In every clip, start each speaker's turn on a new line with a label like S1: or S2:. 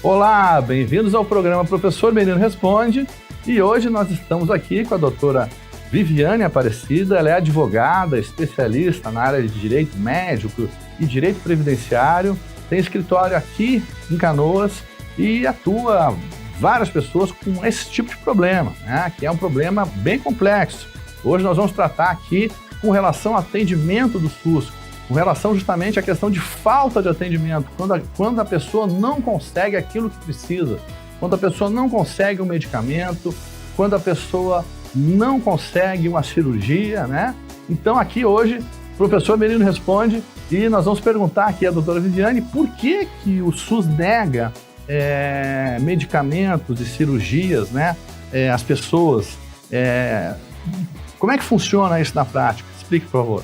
S1: Olá, bem-vindos ao programa Professor Menino Responde, e hoje nós estamos aqui com a doutora Viviane Aparecida. Ela é advogada, especialista na área de direito médico e direito previdenciário, tem escritório aqui em Canoas e atua várias pessoas com esse tipo de problema, né? Que é um problema bem complexo. Hoje nós vamos tratar aqui com relação ao atendimento do SUS, com relação justamente à questão de falta de atendimento, quando a pessoa não consegue aquilo que precisa, quando a pessoa não consegue um medicamento, quando a pessoa não consegue uma cirurgia, né? Então aqui hoje, o professor Menino Responde, e nós vamos perguntar aqui à doutora Viviane por que o SUS nega medicamentos e cirurgias, né? As pessoas. Como é que funciona isso na prática? Explique, por favor.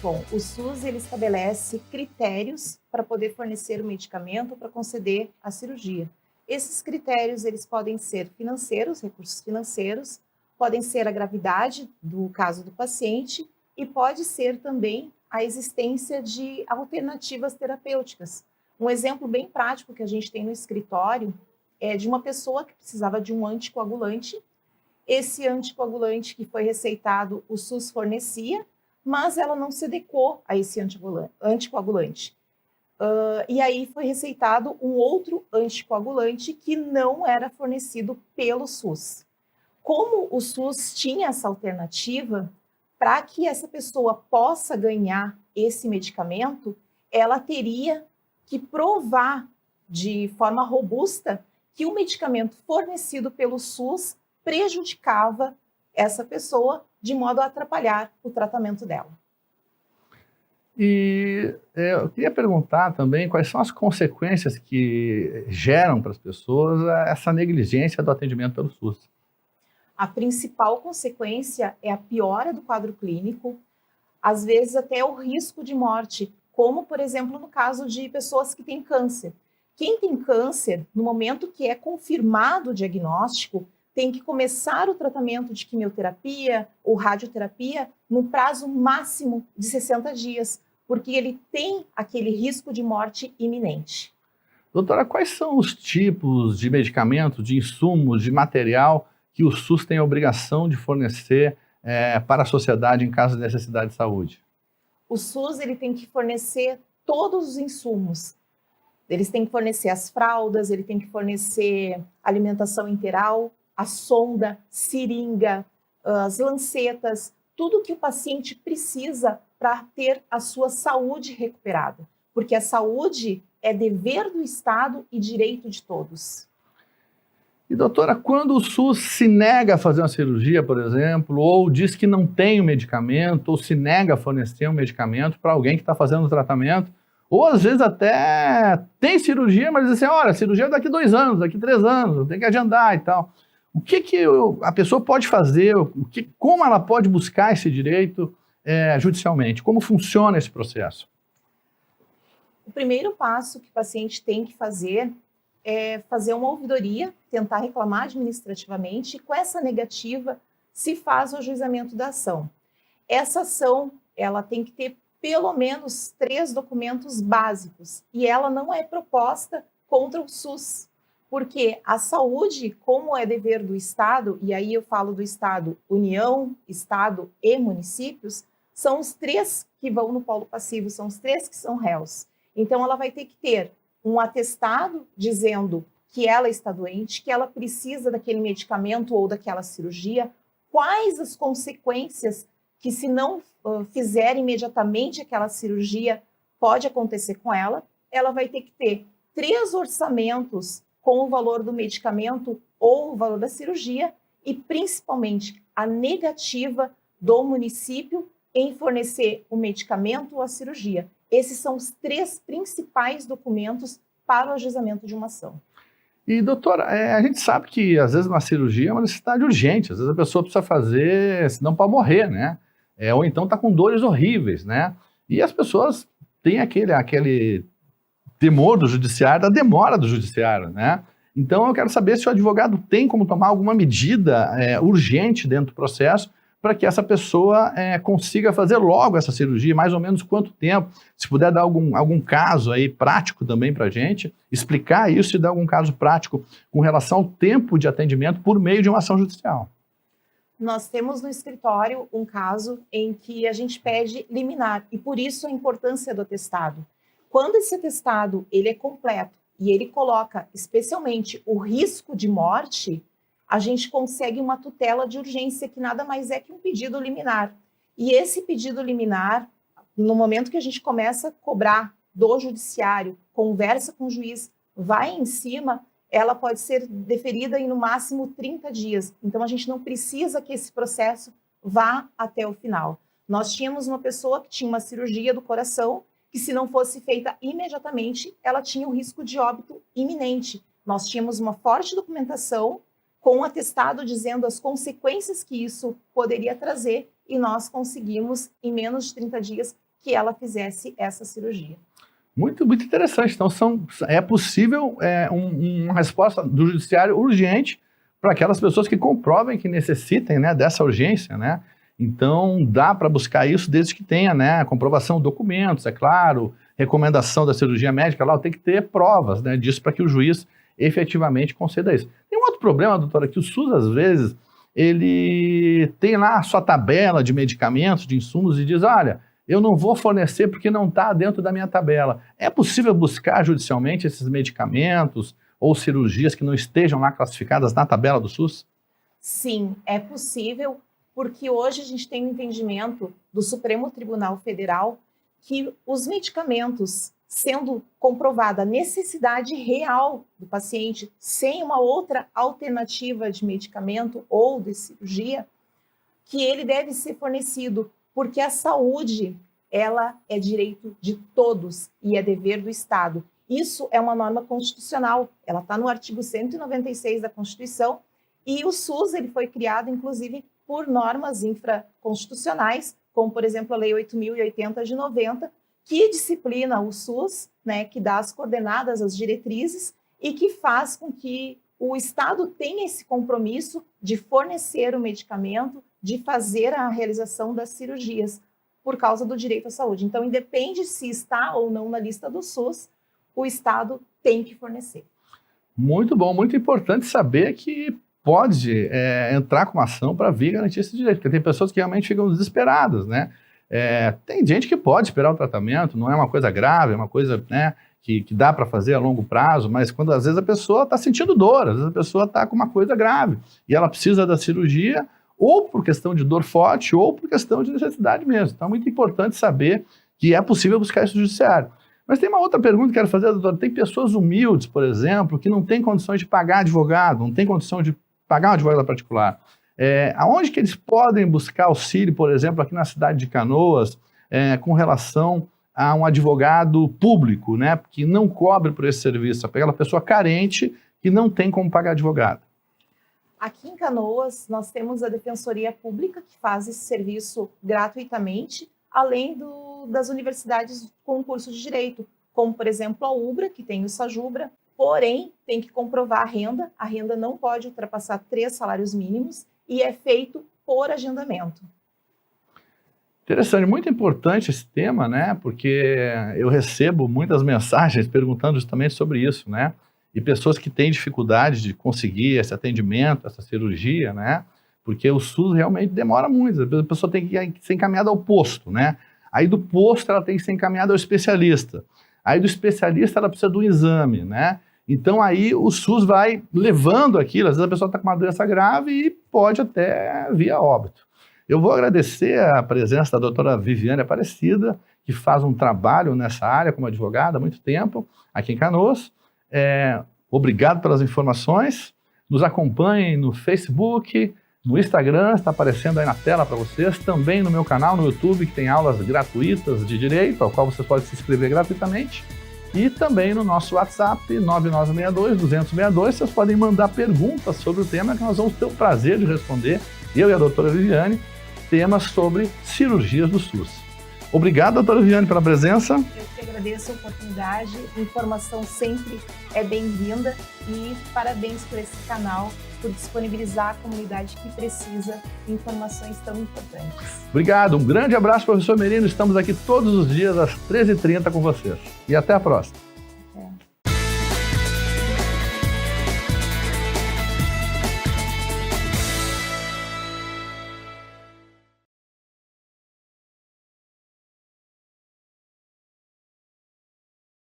S2: Bom, o SUS ele estabelece critérios para poder fornecer o medicamento para conceder a cirurgia. Esses critérios eles podem ser financeiros, recursos financeiros, podem ser a gravidade do caso do paciente e pode ser também a existência de alternativas terapêuticas. Um exemplo bem prático que a gente tem no escritório é de uma pessoa que precisava de um anticoagulante. Esse anticoagulante que foi receitado, o SUS fornecia, mas ela não se adequou a esse anticoagulante. E aí foi receitado um outro anticoagulante que não era fornecido pelo SUS. Como o SUS tinha essa alternativa, para que essa pessoa possa ganhar esse medicamento, ela teria que provar de forma robusta que o medicamento fornecido pelo SUS prejudicava essa pessoa de modo a atrapalhar o tratamento dela.
S1: E eu queria perguntar também quais são as consequências que geram para as pessoas essa negligência do atendimento pelo SUS.
S2: A principal consequência é a piora do quadro clínico, às vezes até o risco de morte, como, por exemplo, no caso de pessoas que têm câncer. Quem tem câncer, no momento que é confirmado o diagnóstico, tem que começar o tratamento de quimioterapia ou radioterapia no prazo máximo de 60 dias, porque ele tem aquele risco de morte iminente.
S1: Doutora, quais são os tipos de medicamentos, de insumos, de material que o SUS tem a obrigação de fornecer para a sociedade em caso de necessidade de saúde?
S2: O SUS ele tem que fornecer todos os insumos. Eles têm que fornecer as fraldas, ele tem que fornecer alimentação interal, a sonda, seringa, as lancetas, tudo que o paciente precisa para ter a sua saúde recuperada. Porque a saúde é dever do Estado e direito de todos.
S1: E doutora, quando o SUS se nega a fazer uma cirurgia, por exemplo, ou diz que não tem o medicamento, ou se nega a fornecer um medicamento para alguém que está fazendo o tratamento, ou às vezes até tem cirurgia, mas diz assim, olha, a cirurgia é daqui 2 anos, daqui 3 anos, tem que agendar e tal. O que a pessoa pode fazer, como ela pode buscar esse direito judicialmente? Como funciona esse processo?
S2: O primeiro passo que o paciente tem que fazer é fazer uma ouvidoria, tentar reclamar administrativamente, e com essa negativa se faz o ajuizamento da ação. Essa ação ela tem que ter pelo menos 3 documentos básicos, e ela não é proposta contra o SUS, porque a saúde, como é dever do Estado, e aí eu falo do Estado, União, Estado e municípios, são os 3 que vão no polo passivo, são os 3 que são réus. Então, ela vai ter que ter um atestado dizendo que ela está doente, que ela precisa daquele medicamento ou daquela cirurgia, quais as consequências que, se não fizer imediatamente aquela cirurgia, pode acontecer com ela. Ela vai ter que ter 3 orçamentos com o valor do medicamento ou o valor da cirurgia e, principalmente, a negativa do município em fornecer o medicamento ou a cirurgia. Esses são os 3 principais documentos para o ajuizamento de uma ação.
S1: E, doutora, a gente sabe que, às vezes, uma cirurgia é uma necessidade urgente. Às vezes, a pessoa precisa fazer, senão pode morrer, né? Ou então está com dores horríveis, né? E as pessoas têm aquele temor do judiciário, da demora do judiciário, né? Então, eu quero saber se o advogado tem como tomar alguma medida urgente dentro do processo para que essa pessoa consiga fazer logo essa cirurgia, mais ou menos quanto tempo? Se puder dar algum caso aí prático também para a gente, explicar isso e dar algum caso prático com relação ao tempo de atendimento por meio de uma ação judicial.
S2: Nós temos no escritório um caso em que a gente pede liminar, e por isso a importância do atestado. Quando esse atestado ele é completo e ele coloca especialmente o risco de morte, a gente consegue uma tutela de urgência, que nada mais é que um pedido liminar. E esse pedido liminar, no momento que a gente começa a cobrar do judiciário, conversa com o juiz, vai em cima, ela pode ser deferida em no máximo 30 dias. Então a gente não precisa que esse processo vá até o final. Nós tínhamos uma pessoa que tinha uma cirurgia do coração, que se não fosse feita imediatamente, ela tinha um risco de óbito iminente. Nós tínhamos uma forte documentação com um atestado dizendo as consequências que isso poderia trazer, e nós conseguimos, em menos de 30 dias, que ela fizesse essa cirurgia.
S1: Muito, muito interessante. Então, é possível uma resposta do judiciário urgente para aquelas pessoas que comprovem que necessitem, né, dessa urgência, né? Então, dá para buscar isso desde que tenha, né, comprovação de documentos, é claro, recomendação da cirurgia médica, lá tem que ter provas, né, disso para que o juiz efetivamente conceda isso. Tem um outro problema, doutora, que o SUS, às vezes, ele tem lá a sua tabela de medicamentos, de insumos, e diz, olha, eu não vou fornecer porque não está dentro da minha tabela. É possível buscar judicialmente esses medicamentos ou cirurgias que não estejam lá classificadas na tabela do SUS?
S2: Sim, é possível, porque hoje a gente tem um entendimento do Supremo Tribunal Federal que os medicamentos, sendo comprovada a necessidade real do paciente, sem uma outra alternativa de medicamento ou de cirurgia, que ele deve ser fornecido, porque a saúde, ela é direito de todos e é dever do Estado. Isso é uma norma constitucional, ela está no artigo 196 da Constituição, e o SUS ele foi criado, inclusive, por normas infraconstitucionais, como, por exemplo, a Lei 8.080 de 90, que disciplina o SUS, né, que dá as coordenadas, as diretrizes, e que faz com que o Estado tenha esse compromisso de fornecer o medicamento, de fazer a realização das cirurgias, por causa do direito à saúde. Então, independe se está ou não na lista do SUS, o Estado tem que fornecer.
S1: Muito bom, muito importante saber que pode entrar com uma ação para vir garantir esse direito, porque tem pessoas que realmente ficam desesperadas, né? Tem gente que pode esperar o tratamento, não é uma coisa grave, é uma coisa, né, que dá para fazer a longo prazo, mas quando às vezes a pessoa está sentindo dor, às vezes a pessoa está com uma coisa grave e ela precisa da cirurgia, ou por questão de dor forte, ou por questão de necessidade mesmo. Então é muito importante saber que é possível buscar isso no judiciário. Mas tem uma outra pergunta que eu quero fazer, doutora. Tem pessoas humildes, por exemplo, que não têm condições de pagar advogado, não têm condição de pagar um advogado particular. Aonde que eles podem buscar auxílio, por exemplo, aqui na cidade de Canoas, com relação a um advogado público, né, que não cobre por esse serviço, aquela pessoa carente que não tem como pagar advogado?
S2: Aqui em Canoas, nós temos a Defensoria Pública, que faz esse serviço gratuitamente, além das universidades com curso de direito, como, por exemplo, a UBRA, que tem o Sajubra, porém, tem que comprovar a renda não pode ultrapassar 3 salários mínimos e é feito por agendamento.
S1: Interessante, muito importante esse tema, né, porque eu recebo muitas mensagens perguntando justamente sobre isso, né, e pessoas que têm dificuldade de conseguir esse atendimento, essa cirurgia, né, porque o SUS realmente demora muito, a pessoa tem que ser encaminhada ao posto, né, aí do posto ela tem que ser encaminhada ao especialista, aí do especialista ela precisa do exame, né, então aí o SUS vai levando aquilo, às vezes a pessoa está com uma doença grave e pode até vir a óbito. Eu vou agradecer a presença da doutora Viviane Aparecida, que faz um trabalho nessa área como advogada há muito tempo, aqui em Canoas. Obrigado pelas informações. Nos acompanhem no Facebook, no Instagram, está aparecendo aí na tela para vocês. Também no meu canal no YouTube, que tem aulas gratuitas de direito, ao qual vocês podem se inscrever gratuitamente. E também no nosso WhatsApp, 9962-262, vocês podem mandar perguntas sobre o tema que nós vamos ter o prazer de responder, eu e a doutora Viviane, temas sobre cirurgias do SUS. Obrigado, doutora Viviane, pela presença.
S2: Eu que agradeço a oportunidade, informação sempre é bem-vinda e parabéns por esse canal, por disponibilizar a comunidade que precisa de informações tão importantes.
S1: Obrigado, um grande abraço, professor Merino. Estamos aqui todos os dias às 13h30 com vocês. E até a próxima.
S2: É.